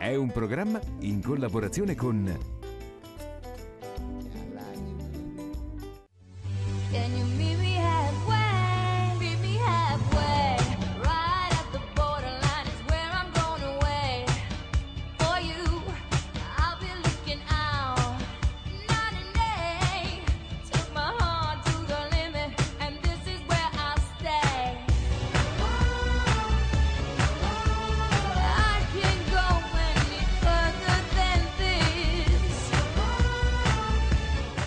è un programma in collaborazione con Can you meet me halfway? Meet me halfway. Right at the borderline is where I'm going away. For you, I'll be looking out. Night and day, took my heart to the limit, and this is where I'll stay. I can't go any further than this.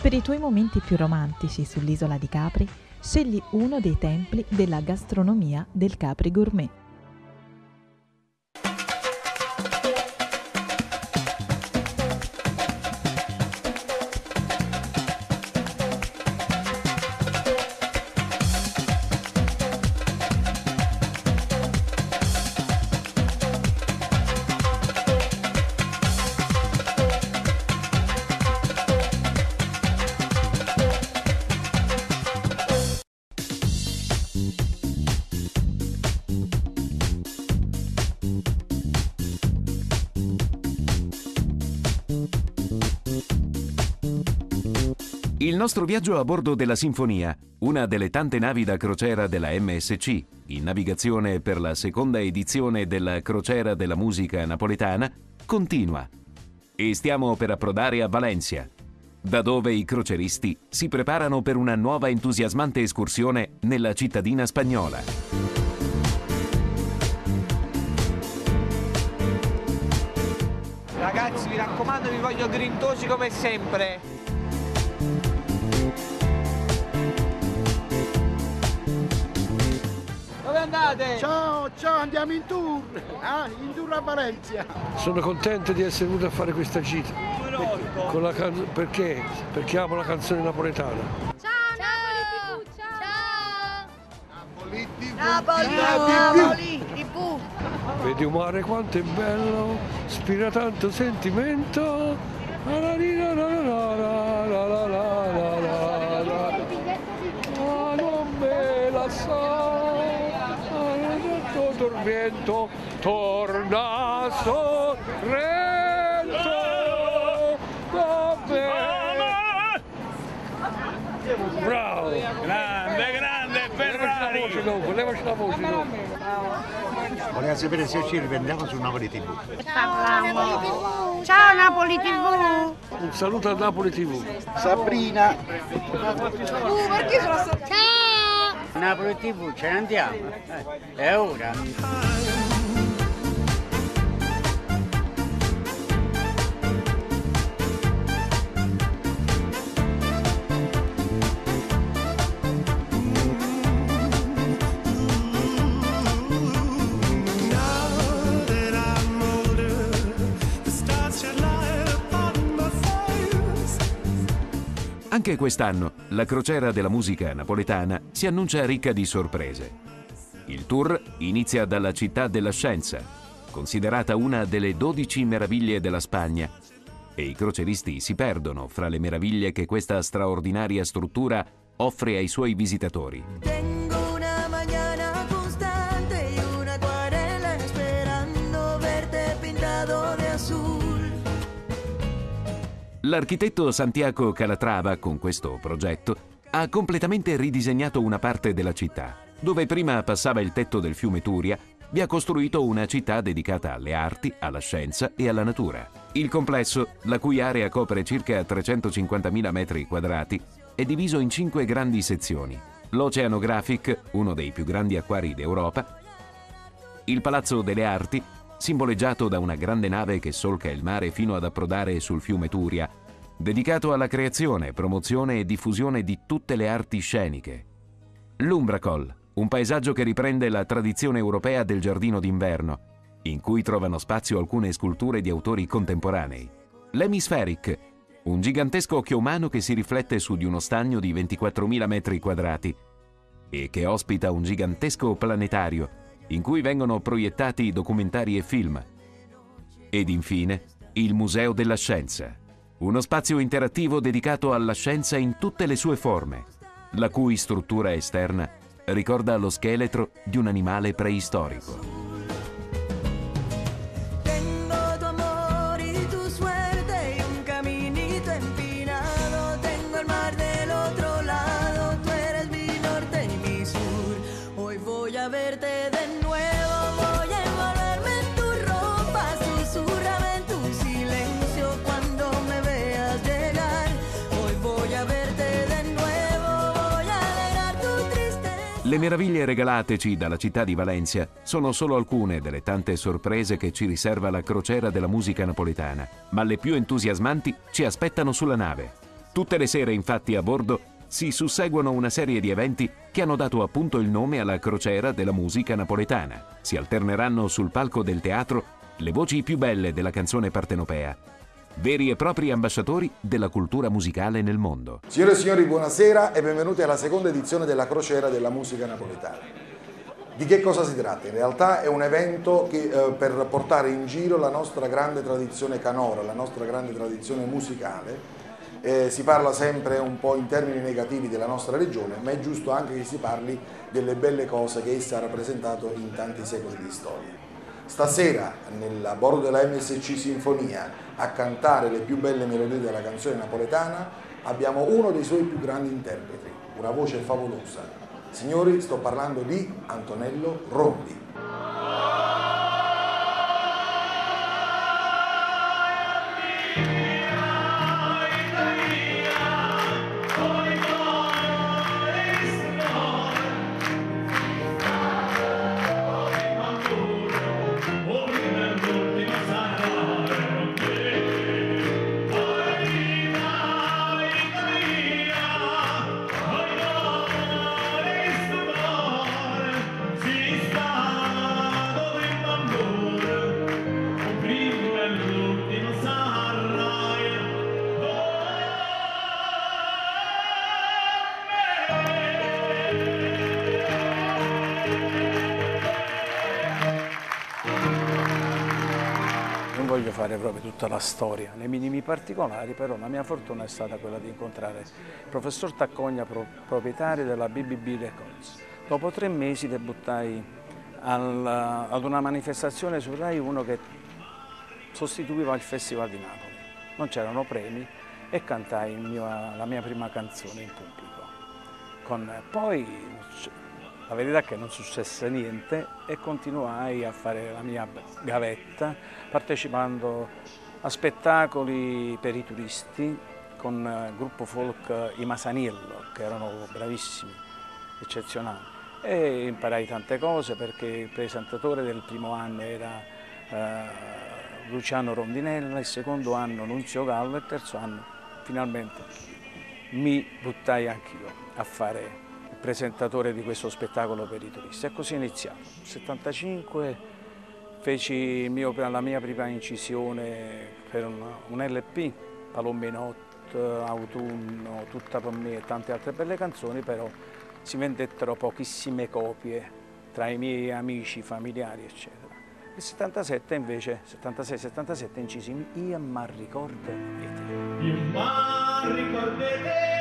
Per i tuoi momenti più romantici sull'isola di Capri, scegli uno dei templi della gastronomia del Capri Gourmet. il nostro viaggio a bordo della Sinfonia, una delle tante navi da crociera della MSC, in navigazione per la seconda edizione della Crociera della Musica Napoletana, continua. E stiamo per approdare a Valencia, da dove i croceristi si preparano per una nuova entusiasmante escursione nella cittadina spagnola. Ragazzi, mi raccomando, vi voglio grintosi come sempre. Dove andate? Ciao, andiamo in tour a Valencia. Sono contento di essere venuto a fare questa gita. Perché? Perché amo la canzone napoletana. Ciao Napoli TV, ciao! Napoli TV. Vedi un mare quanto è bello, ispira tanto sentimento. Non me la so. Tormento, torna a Sorrento con me. Bravo! Grande Ferrari! Levaci la voce dopo. Voleva sapere se ci riprendiamo su Napoli TV. Ciao Napoli TV! Un saluto a Napoli TV. Sabrina. Perché sono stato? Ciao! Napoli TV, ce ne andiamo, è ora. Anche quest'anno la Crociera della Musica Napoletana si annuncia ricca di sorprese. Il tour inizia dalla Città della Scienza, considerata una delle 12 meraviglie della Spagna, e i croceristi si perdono fra le meraviglie che questa straordinaria struttura offre ai suoi visitatori. Tengo una mañana constante y una acuarela esperando verte pintado de azul. L'architetto Santiago Calatrava, con questo progetto, ha completamente ridisegnato una parte della città. Dove prima passava il tetto del fiume Turia, vi ha costruito una città dedicata alle arti, alla scienza e alla natura. Il complesso, la cui area copre circa 350.000 metri quadrati, è diviso in 5 grandi sezioni. L'Oceanographic, uno dei più grandi acquari d'Europa, il Palazzo delle Arti, simboleggiato da una grande nave che solca il mare fino ad approdare sul fiume Turia, dedicato alla creazione, promozione e diffusione di tutte le arti sceniche. L'Umbracol, un paesaggio che riprende la tradizione europea del giardino d'inverno, in cui trovano spazio alcune sculture di autori contemporanei. L'Hemispheric, un gigantesco occhio umano che si riflette su di uno stagno di 24.000 metri quadrati e che ospita un gigantesco planetario in cui vengono proiettati documentari e film. Ed infine, il Museo della Scienza, uno spazio interattivo dedicato alla scienza in tutte le sue forme, la cui struttura esterna ricorda lo scheletro di un animale preistorico. Tengo tu amor Le meraviglie regalateci dalla città di Valencia sono solo alcune delle tante sorprese che ci riserva la crociera della musica napoletana, ma le più entusiasmanti ci aspettano sulla nave. Tutte le sere, infatti, a bordo si susseguono una serie di eventi che hanno dato appunto il nome alla crociera della musica napoletana. Si alterneranno sul palco del teatro le voci più belle della canzone partenopea, veri e propri ambasciatori della cultura musicale nel mondo. Signore e signori, buonasera e benvenuti alla seconda edizione della crociera della musica napoletana. Di che cosa si tratta? In realtà è un evento per portare in giro la nostra grande tradizione canora, la nostra grande tradizione musicale. Si parla sempre un po' in termini negativi della nostra regione, ma è giusto anche che si parli delle belle cose che essa ha rappresentato in tanti secoli di storia. Stasera, a bordo della MSC Sinfonia, a cantare le più belle melodie della canzone napoletana, abbiamo uno dei suoi più grandi interpreti, una voce favolosa. Signori, sto parlando di Antonello Rondi. Non voglio fare proprio tutta la storia, nei minimi particolari, però la mia fortuna è stata quella di incontrare il professor Taccogna, proprietario della BBB Records. Dopo 3 mesi debuttai ad una manifestazione su Rai 1 che sostituiva il Festival di Napoli. Non c'erano premi e cantai la mia prima canzone in pubblico. Poi la verità è che non successe niente e continuai a fare la mia gavetta partecipando a spettacoli per i turisti con il gruppo folk I Masaniello, che erano bravissimi, eccezionali. E imparai tante cose perché il presentatore del primo anno era Luciano Rondinella, il secondo anno Nunzio Gallo e il terzo anno finalmente mi buttai anch'io a fare presentatore di questo spettacolo per i turisti e così è iniziato. Nel 1975 feci la mia prima incisione per un LP, Palomminot, Autunno, Tutta per me e tante altre belle canzoni, però si vendettero pochissime copie tra i miei amici, familiari eccetera. Nel 77 invece, 76-77 incisi Io m'arricordo di te. Io m'arricordo di te.